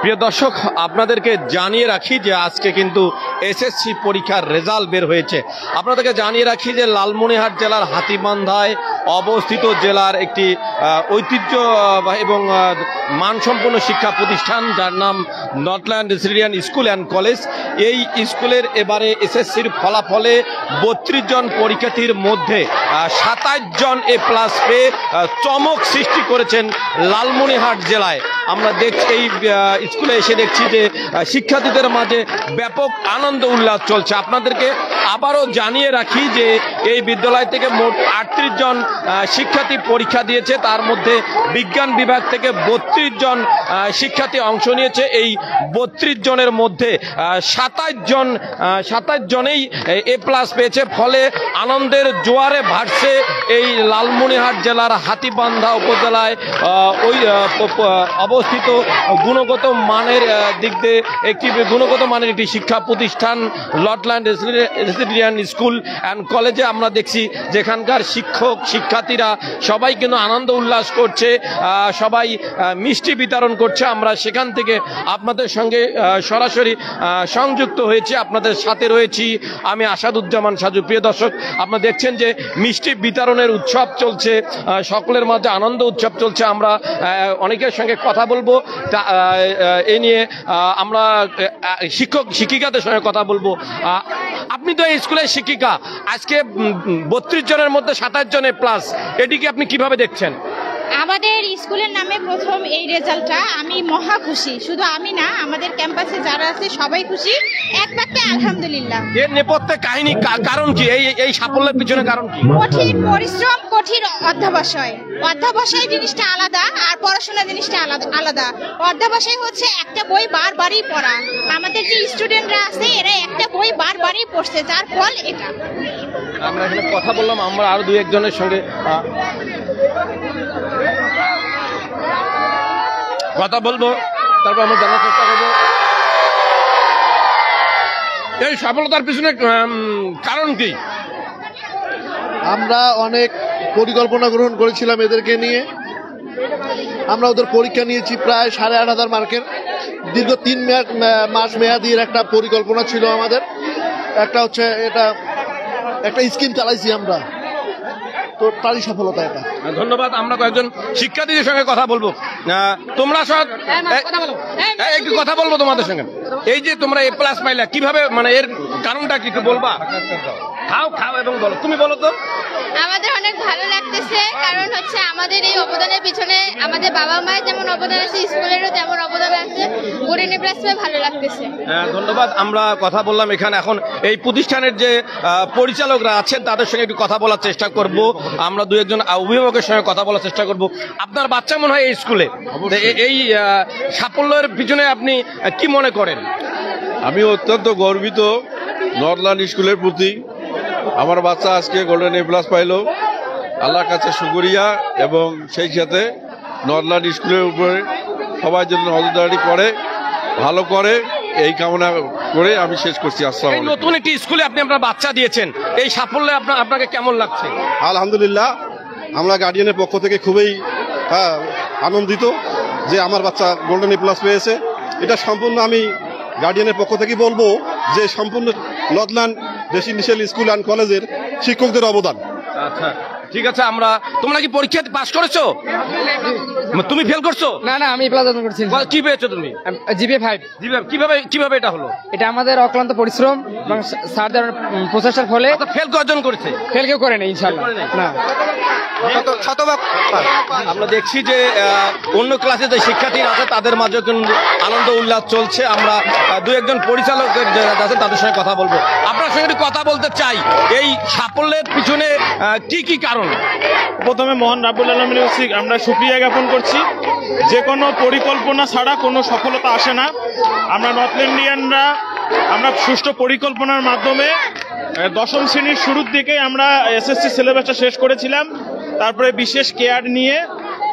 প্রিয় দর্শক, আপনাদেরকে জানিয়ে রাখি যে আজকে কিন্তু এসএসসি পরীক্ষার রেজাল্ট বের হয়েছে। আপনাদেরকে জানিয়ে রাখি যে লালমনিরহাট জেলার হাতীবান্ধায় অবস্থিত জেলার একটি ঐতিহ্য এবং মানসম্পন্ন শিক্ষা প্রতিষ্ঠান, যার নাম Northland residential school and college. এই স্কুলের এবারে এসএসসির ফলাফলে 32 জন পরীক্ষার্থীর মধ্যে 27 জন A+ পেয়ে চমক সৃষ্টি করেছেন লালমনিরহাট জেলায়। আমরা দেখছি এই স্কুলে এসে দেখছি যে শিক্ষার্থীদের মাঝে ব্যাপক আনন্দ উল্লাস চলছে। আপনাদেরকে আবারও জানিয়ে রাখি যে এই বিদ্যালয় থেকে মোট 38 জন শিক্ষার্থী পরীক্ষা দিয়েছে, তার মধ্যে বিজ্ঞান বিভাগ থেকে 32 জন শিক্ষার্থী অংশ নিয়েছে। এই 32 জনের মধ্যে 27 জনেই A+ পেয়েছে। ফলে আনন্দের জোয়ারে ভাসছে এই লালমনিরহাট জেলার হাতীবান্ধা উপজেলায় অবস্থিত গুণগত মানের দিক দিয়ে একটি শিক্ষা প্রতিষ্ঠান নর্থল্যান্ড রেসিডেন্সিয়াল স্কুল অ্যান্ড কলেজে। আমরা দেখছি যেখানকার শিক্ষক শিক্ষার্থীরা সবাই কিন্তু আনন্দ উল্লাস করছে, সবাই মিষ্টি বিতরণ করছে। আমরা সেখান থেকে আপনাদের সঙ্গে সরাসরি সংযুক্ত হয়েছি, আপনাদের সাথে রয়েছি আমি আসাদুজ্জামান সাজু। প্রিয় দর্শক, আপনারা দেখছেন যে মিষ্টি বিতরণের উৎসব চলছে, সকলের মাঝে আনন্দ উৎসব চলছে। আমরা অনেকের সঙ্গে কথা বলবো এ নিয়ে, আমরা শিক্ষক শিক্ষিকাদের সঙ্গে কথা বলবো। আপনি তো এই স্কুলের শিক্ষিকা, আজকে 32 জনের মধ্যে 27 জন A+, এটিকে আপনি কিভাবে দেখছেন? আমাদের স্কুলের নামে প্রথম এই রেজাল্টটা আমি মহা খুশি। শুধু আমি না, আমাদের ক্যাম্পাসে যারা আছে সবাই খুশি, এক বাক্যে আলহামদুলিল্লাহ। এর নেপথ্যে কাহিনী, কারণ কি? এই সাফল্যের পিছনে কারণ কি? কঠিন পরিশ্রম, কঠিন অধ্যাবসায় জিনিসটা আলাদা, আর পড়াশোনা জিনিসটা আলাদা। অধ্যাবসায় হচ্ছে একটা বই বারবারই পড়া। আমাদের যে স্টুডেন্টরা আছে এরা একটা বই বারবারই পড়ছে, যার ফল এটা। আমরা এখানে কথা বললাম, আমরা আরো 2-1 জনের সঙ্গে কথা বলবো, তারপর আমরা জানার চেষ্টা করবো এই সফলতার পিছনে কারণ কি। আমরা অনেক পরিকল্পনা গ্রহণ করেছিলাম এদেরকে নিয়ে। আমরা ওদের পরীক্ষা নিয়েছি প্রায় 8,500 মার্কের। দীর্ঘ 3 মাস মেয়াদি একটা পরিকল্পনা ছিল আমাদের। একটা স্কিম চালাইছি আমরা, তো তারই সফলতা এটা। ধন্যবাদ। আমরা কয়েকজন শিক্ষার্থীদের সঙ্গে কথা বলবো। তোমরা সব একটু কথা বলবো তোমাদের সঙ্গে। এই যে তোমরা A+ পাইলা, কিভাবে, মানে এর কারণটা কি বলবা? খাও এবং বলো। তুমি বলো তো। আমাদের অনেক ভালো লাগতেছে, কারণ হচ্ছে আমাদের এই অবদানের পিছনে আমাদের বাবা মায়ের যেমন অবদান আছে, স্কুলেরও তেমন অবদান আছে। গরিব A+ পেয়ে ভালো লাগতেছে। ধন্যবাদ। আমরা কথা বললাম এখানে। এখন এই প্রতিষ্ঠানের যে পরিচালকরা আছেন তাদের সঙ্গে একটু কথা বলার চেষ্টা করব। আমরা 2-1 জন অভিভাবকের সঙ্গে কথা বলার চেষ্টা করব। আপনার বাচ্চা মনে হয় এই স্কুলে, এই সাফল্যের পিছনে আপনি কি মনে করেন? আমি অত্যন্ত গর্বিত নর্থল্যান্ড স্কুলের প্রতি। আমার বাচ্চা আজকে গোল্ডেন A+ পাইল, আল্লাহর কাছে শুকরিয়া। এবং সেই সাথে নর্থল্যান্ড স্কুলের উপরে সবাই যেন নজরদারি করে, ভালো করে, এই কামনা করে আমি শেষ করছি। আসসালামু আলাইকুম। নতুন একটি স্কুলে আপনি আপনার বাচ্চা দিয়েছেন, এই সাফল্যে আপনাকে কেমন লাগছে? আলহামদুলিল্লাহ, আমরা গার্ডিয়ানের পক্ষ থেকে খুবই আনন্দিত যে আমার বাচ্চা গোল্ডেন A+ পেয়েছে। এটা সম্পূর্ণ আমি গার্ডিয়ানের পক্ষ থেকে বলবো যে সম্পূর্ণ নর্থল্যান্ড রেসিডেন্সিয়াল স্কুল অ্যান্ড কলেজের শিক্ষকদের অবদান। আচ্ছা, ঠিক আছে। তোমরা কি পরীক্ষা পাস করেছো? তুমি ফেল করছো? না, আমি প্লাস করছি। কি পেয়েছো তুমি? জিপিএ 5। কিভাবে এটা হলো? এটা আমাদের অক্লান্ত পরিশ্রম এবং স্যারদের প্রচেষ্টার ফলে। ফেল কয়জন করেছে? ফেল কেউ করে না, ইনশাআল্লাহ না। আমরা দেখছি যে অন্য ক্লাসে যে শিক্ষার্থী আছে তাদের মাঝে কিন্তু আনন্দ উল্লাস চলছে। আমরা 2-1 জন পরিচালক আছেন তাদের সঙ্গে কথা বলবো। আপনার সঙ্গে একটু কথা বলতে চাই, এই সাফল্যের পিছনে কি কারণ? প্রথমে মহান রাব্বুল আলামিনের আমরা শুকরিয়া জ্ঞাপন করছি। যে কোনো পরিকল্পনা ছাড়া কোনো সফলতা আসে না। আমরা নর্থল্যান্ডিয়ানরা আমরা সুষ্ঠু পরিকল্পনার মাধ্যমে 10ম শ্রেণীর শুরুর দিকে আমরা এসএসসি সিলেবাসটা শেষ করেছিলাম। তারপরে বিশেষ কেয়ার নিয়ে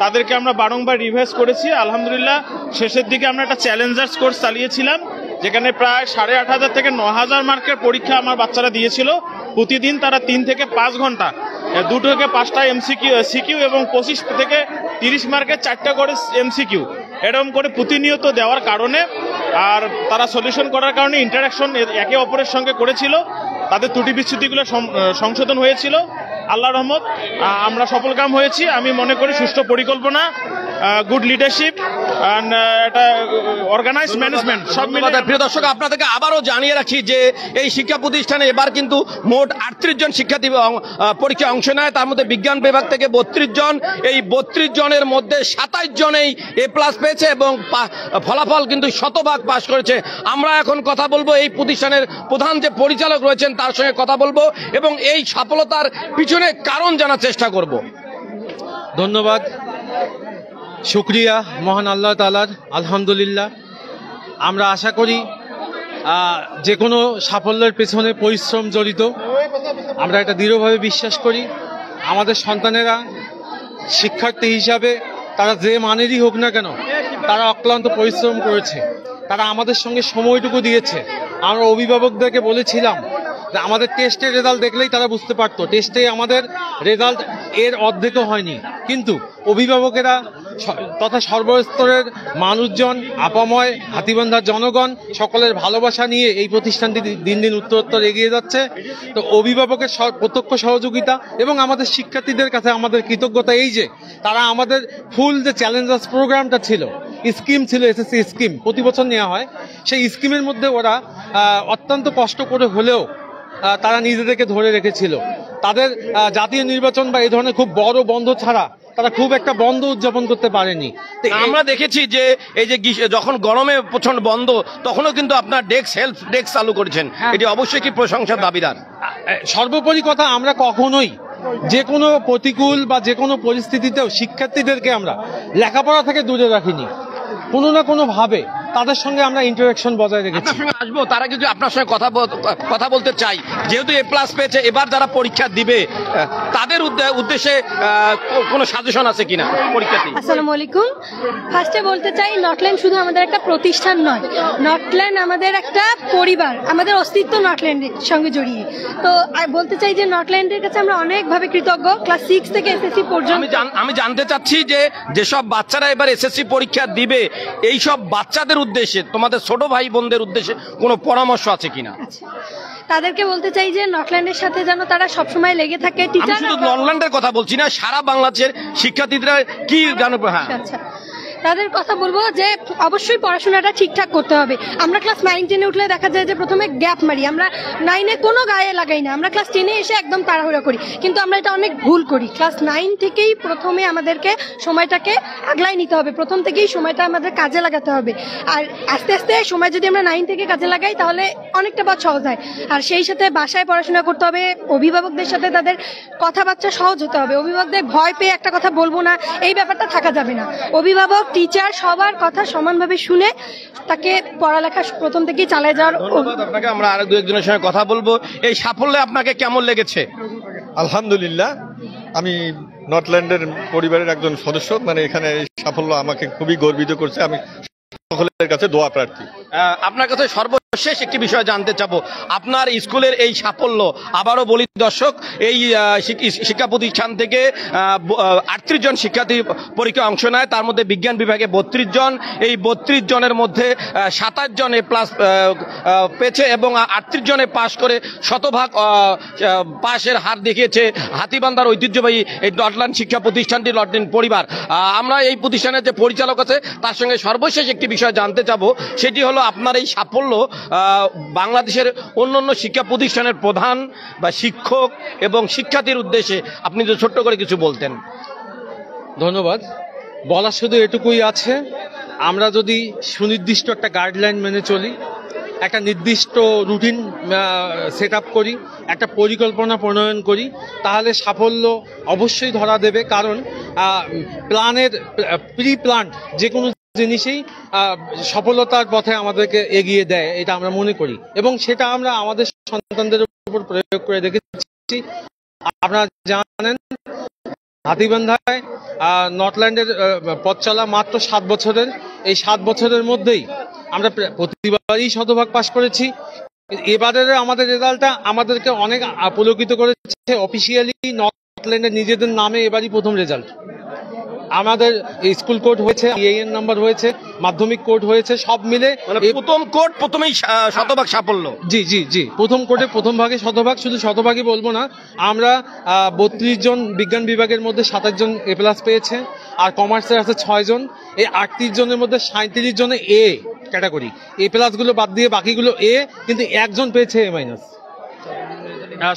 তাদেরকে আমরা বারংবার রিভাইজ করেছি। আলহামদুলিল্লাহ, শেষের দিকে আমরা একটা চ্যালেঞ্জার্স কোর্স চালিয়েছিলাম, যেখানে প্রায় 8,500 থেকে 9,000 মার্কের পরীক্ষা আমার বাচ্চারা দিয়েছিল। প্রতিদিন তারা 3 থেকে 5 ঘন্টা 2 থেকে 5টা সিকিউ এবং 25 থেকে 30 মার্কের 4টা করে MCQ এরকম করে প্রতিনিয়ত দেওয়ার কারণে আর তারা সলিউশন করার কারণে ইন্টারাকশন একে অপরের সঙ্গে করেছিল, তাদের ত্রুটি বিচ্যুতিগুলো সংশোধন হয়েছিল। আল্লাহর রহমত আমরা সফলকাম হয়েছি। আমি মনে করি সুষ্ঠু পরিকল্পনা, গুড লিডারশিপ অ্যান্ড একটা অর্গানাইজড ম্যানেজমেন্ট সব মিলে। প্রিয় দর্শক, আপনাদেরকে আবারও জানিয়ে রাখি যে এই শিক্ষা প্রতিষ্ঠানে এবার কিন্তু মোট 38 জন শিক্ষার্থী পরীক্ষায় অংশ নেয়, তার মধ্যে বিজ্ঞান বিভাগ থেকে 32 জন। এই 32 জনের মধ্যে 27 জনেই A+ পেয়েছে এবং ফলাফল কিন্তু শতভাগ পাশ করেছে। আমরা এখন কথা বলবো এই প্রতিষ্ঠানের প্রধান যে পরিচালক রয়েছেন তার সঙ্গে কথা বলবো এবং এই সফলতার পিছনে কারণ জানার চেষ্টা করব। ধন্যবাদ, শুক্রিয়া মহান আল্লাহ তাআলার, আলহামদুলিল্লাহ। আমরা আশা করি যে কোনো সাফল্যের পেছনে পরিশ্রম জড়িত। আমরা এটা দৃঢ়ভাবে বিশ্বাস করি। আমাদের সন্তানেরা শিক্ষার্থী হিসাবে তারা যে মানেরই হোক না কেন, তারা অক্লান্ত পরিশ্রম করেছে, তারা আমাদের সঙ্গে সময়টুকু দিয়েছে। আমরা অভিভাবকদেরকে বলেছিলাম যে আমাদের টেস্টের রেজাল্ট দেখলেই তারা বুঝতে পারতো টেস্টে আমাদের রেজাল্ট এর অর্ধেকও হয়নি, কিন্তু অভিভাবকেরা তথা সর্বস্তরের মানুষজন, আপাময়, হাতীবান্ধার জনগণ সকলের ভালোবাসা নিয়ে এই প্রতিষ্ঠানটি দিন দিন উত্তরোত্তর এগিয়ে যাচ্ছে। তো অভিভাবকের প্রত্যক্ষ সহযোগিতা এবং আমাদের শিক্ষার্থীদের কাছে আমাদের কৃতজ্ঞতা এই যে তারা আমাদের ফুল যে চ্যালেঞ্জার্স প্রোগ্রামটা ছিল, স্কিম ছিল, এসএসসি স্কিম প্রতি বছর নেওয়া হয়, সেই স্কিমের মধ্যে ওরা অত্যন্ত কষ্ট করে হলেও তারা নিজেদেরকে ধরে রেখেছিল। তাদের জাতীয় নির্বাচন বা এই ধরনের খুব বড় বন্ধ ছাড়া তারা খুব একটা বন্ধ উদযাপন করতে পারেনি। আমরা দেখেছি যে এই যে যখন গরমে প্রচন্ড বন্ধ তখনও কিন্তু আপনার সেলফ ডেস্ক চালু করেছেন, এটি অবশ্যই কি প্রশংসার দাবিদার। সর্বোপরি কথা, আমরা কখনোই যে কোনো প্রতিকূল বা যে কোনো পরিস্থিতিতেও শিক্ষার্থীদেরকে আমরা লেখাপড়া থেকে দূরে রাখিনি। কোনো না কোনো ভাবে তাদের সঙ্গে আমরা ইন্টারাকশন বজায় রেখেছি। আপনার সঙ্গে আসবো, তারা কিন্তু আপনার সঙ্গে কথা বলতে চাই। যেহেতু A+ পেয়েছে, এবার যারা পরীক্ষা দিবে তাদের উদ্দেশ্যে কোনো সাজেশন আছে কিনা পরীক্ষার্থী? আসসালামু আলাইকুম। ফার্স্টে বলতে চাই, নর্থল্যান্ড শুধু আমাদের একটা প্রতিষ্ঠান নয়, নর্থল্যান্ড আমাদের একটা পরিবার, আমাদের অস্তিত্ব নর্থল্যান্ডের সঙ্গে জড়িয়ে। তো বলতে চাই যে নর্থল্যান্ডের কাছে আমরা অনেকভাবে কৃতজ্ঞ। ক্লাস 6 থেকে এসএসসি পর্যন্ত আমি জানতে চাচ্ছি যে যেসব বাচ্চারা এবার এসএসসি পরীক্ষা দিবে, এই সব বাচ্চাদের উদ্দেশ্যে, তোমাদের ছোট ভাই বোনদের উদ্দেশ্যে কোনো পরামর্শ আছে কিনা? তাদেরকে বলতে চাই যে নর্থল্যান্ডের সাথে যেন তারা সবসময় লেগে থাকে। টিচার, শুধু নর্থল্যান্ডের কথা বলছি না, সারা বাংলাদেশের শিক্ষার্থীরা কি জানো? হ্যাঁ, আচ্ছা, তাদের কথা বলবো যে অবশ্যই পড়াশোনাটা ঠিকঠাক করতে হবে। আমরা ক্লাস 9-10-এ উঠলে দেখা যায় যে প্রথমে গ্যাপ মারি, আমরা 9-এ কোনো গায়ে লাগাই না, আমরা ক্লাস 10-এ এসে একদম তাড়াহুড়া করি, কিন্তু আমরা এটা অনেক ভুল করি। ক্লাস 9 থেকেই প্রথমে আমাদেরকে সময়টাকে আগলাই নিতে হবে, প্রথম থেকেই সময়টা আমাদের কাজে লাগাতে হবে। আর আস্তে আস্তে সময় যদি আমরা 9 থেকে কাজে লাগাই তাহলে অনেকটা পথ সহজ হয়। আর সেই সাথে বাসায় পড়াশোনা করতে হবে, অভিভাবকদের সাথে তাদের কথাবার্তা সহজ হতে হবে। অভিভাবকদের ভয় পেয়ে একটা কথা বলবো না, এই ব্যাপারটা থাকা যাবে না। অভিভাবক, টিচার সবার কথা সমানভাবে শুনে তাকে পড়ালেখা প্রথম থেকেই চালিয়ে যাওয়ার। ধন্যবাদ আপনাকে। আমরা আরো দু একজনের সঙ্গে কথা বলবো। এই সাফল্যে আপনাকে কেমন লেগেছে? আলহামদুলিল্লাহ, আমি নর্থল্যান্ডের পরিবারের একজন সদস্য, মানে এখানে এই সাফল্য আমাকে খুবই গর্বিত করছে। আমি সকলের কাছে দোয়া প্রার্থী। আপনার কাছে সর্বশেষ একটি বিষয় জানতে চাবো, আপনার স্কুলের এই সাফল্য, আবারও বলি দর্শক, এই শিক্ষা প্রতিষ্ঠান থেকে 38 জন শিক্ষার্থী পরীক্ষায় অংশ নেয়, তার মধ্যে বিজ্ঞান বিভাগে 32 জন। এই 32 জনের মধ্যে 27 জন A+ পেয়েছে এবং 38 জনে পাশ করে শতভাগ পাশের হার দেখিয়েছে হাতীবান্ধার ঐতিহ্যবাহী এই নর্থল্যান্ড শিক্ষা প্রতিষ্ঠানটি, নর্থল্যান্ড পরিবার। আমরা এই প্রতিষ্ঠানের যে পরিচালক আছে তার সঙ্গে সর্বশেষ একটি বিষয় জানতে চাবো, সেটি হলো আপনার এই সাফল্য বাংলাদেশের অন্যান্য শিক্ষা প্রতিষ্ঠানের প্রধান বা শিক্ষক এবং শিক্ষার্থীর উদ্দেশ্যে আপনি যদি ছোট্ট করে কিছু বলতেন। ধন্যবাদ। বলার শুধু এটুকুই আছে, আমরা যদি সুনির্দিষ্ট একটা গাইডলাইন মেনে চলি, একটা নির্দিষ্ট রুটিন সেট আপ করি, একটা পরিকল্পনা প্রণয়ন করি, তাহলে সাফল্য অবশ্যই ধরা দেবে। কারণ প্রি প্ল্যান্ড যে কোনো জিনিসই সফলতার পথে আমাদেরকে এগিয়ে দেয়, এটা আমরা মনে করি এবং সেটা আমরা আমাদের সন্তানদের উপর প্রয়োগ করে দেখেছি। আপনারা জানেন, হাতীবান্ধায় নর্থল্যান্ডের পথ চলা মাত্র 7 বছরের। এই 7 বছরের মধ্যেই আমরা প্রতিবারই শতভাগ পাশ করেছি। এবারের আমাদের রেজাল্টটা আমাদেরকে অনেক পুলকিত করেছে। অফিসিয়ালি নর্থল্যান্ডের নিজেদের নামে এবারই প্রথম রেজাল্ট। আমাদের স্কুল কোড হয়েছে, EAN নাম্বার হয়েছে, মাধ্যমিক কোড হয়েছে, সব মিলে প্রথম কোড প্রথমেই শতভাগ সাফল্য। জি জি জি, প্রথম কোডে প্রথম ভাগে শতভাগ, শুধু শতভাগই বলবো না, আমরা 32 জন বিজ্ঞান বিভাগের মধ্যে 27 জন A+ পেয়েছে, আর কমার্সের আছে 6 জন। এই 38 জনের মধ্যে 37 জনে A ক্যাটাগরি, A+ গুলো বাদ দিয়ে বাকিগুলো A, কিন্তু একজন পেয়েছে A-।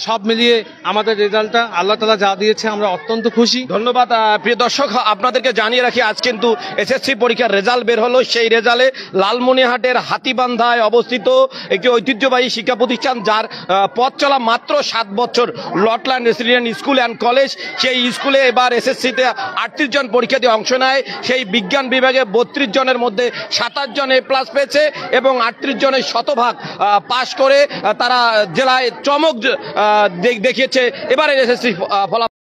সব মিলিয়ে আমাদের রেজাল্টটা আল্লাহ তাআলা যা দিয়েছে আমরা অত্যন্ত খুশি। ধন্যবাদ। প্রিয় দর্শক, আপনাদেরকে জানিয়ে রাখি আজ কিন্তু SSC পরীক্ষার রেজাল্ট বের হলো। সেই রেজাল্টে লালমনিরহাটের হাতীবান্ধায় অবস্থিত একটি ঐতিহ্যবাহী শিক্ষা প্রতিষ্ঠান, যার পথ চলা মাত্র 7 বছর, লটল্যান্ড রেসিডেন্ট স্কুল অ্যান্ড কলেজ, সেই স্কুলে এবার SSCতে 38 জন পরীক্ষা দিয়ে অংশ নেয়। সেই বিজ্ঞান বিভাগে 32 জনের মধ্যে 27 জন A+ পেয়েছে এবং 38 জনের শতভাগ পাশ করে তারা জেলায় চমক দেখিয়েছে এবারে SSC ফলাফল।